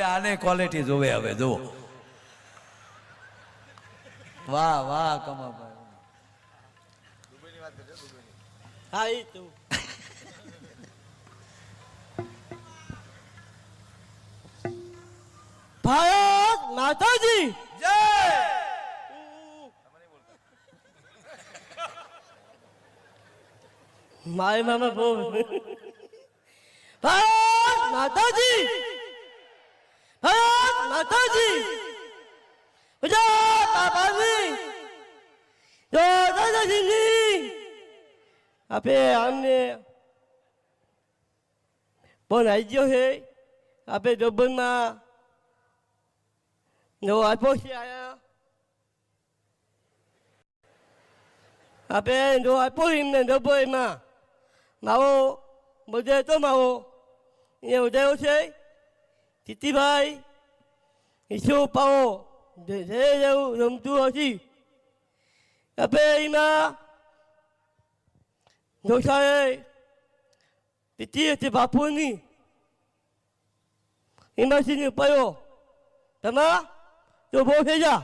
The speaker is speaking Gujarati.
આને ક્વોલિટી જોવે હવે જો વાહ વાહ કમાભાઈ હા ઈ તું ભારત માતાજી જય મારી મામા બહુ ભારત માતાજી ભારત માતાજી ગુજરાત બાબાજી જો દાદાજીની આપે આમને પણ આવી ગયો છે આપે ડબલમાં નવો આપ્યો છે આયા આપે નવો આપ્યો એમને ડબલમાં માવો બધે તો માવો એ ઉદયો છે તીતીભાઈ ઈશો પાવો જે જેવું રમતું હતી આપે એમાં જોશાએ તીતી હતી બાપુની એમાંથી પડ્યો તમારા તો બહુ થઈ જા